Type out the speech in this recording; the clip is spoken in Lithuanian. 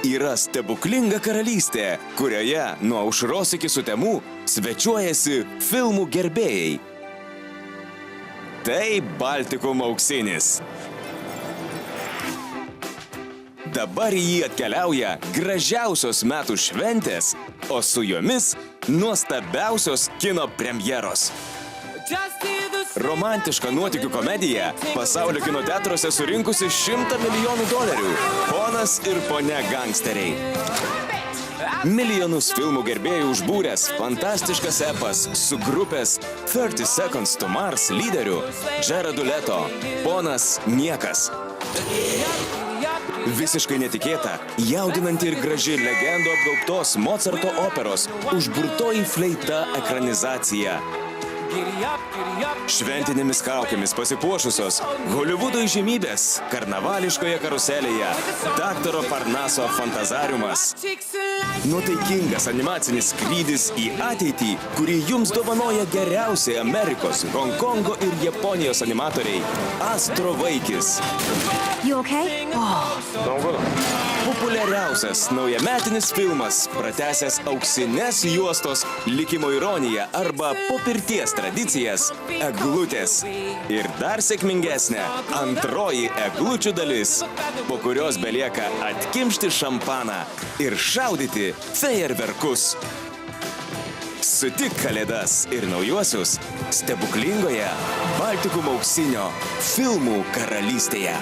yra stebuklinga karalystė, kurioje nuo aušros iki sutemų svečiuojasi filmų gerbėjai. Tai Baltikum auksinis. Dabar į jį atkeliauja gražiausios metų šventės, o su jomis nuostabiausios kino premjeros. Romantiška nuotykių komedija pasaulio kino teatruose surinkusi $100 milijonų. Ponas ir ponia gangsteriai. Milijonus filmų gerbėjų užbūręs fantastiškas epas su grupės 30 Seconds to Mars lyderiu Jaradu Leto, Ponas Niekas. Visiškai netikėta, jaudinanti ir graži legendų apgaubtos Mocarto operos Užburtoji fleita ekranizacija. Šventinėmis kaukėmis pasipuošusios Holivudo įžymybės karnavališkoje karuselėje Daktaro Parnaso fantazariumas. Nuotaikingas animacinis skrydis į ateitį, kurį jums dovanoja geriausiai Amerikos, Honkongo ir Japonijos animatoriai Astro Vaikis. You okay? Populiariausias naujametinis filmas, pratęsęs auksinės juostos likimo ironiją arba po pirties tradicijas Eglutės. Ir dar sėkmingesnė antroji Eglučių dalis, po kurios belieka atkimšti šampaną ir šaudyti fejerverkus. Sutik Kalėdas ir naujuosius stebuklingoje Baltikum auksinio filmų karalystėje.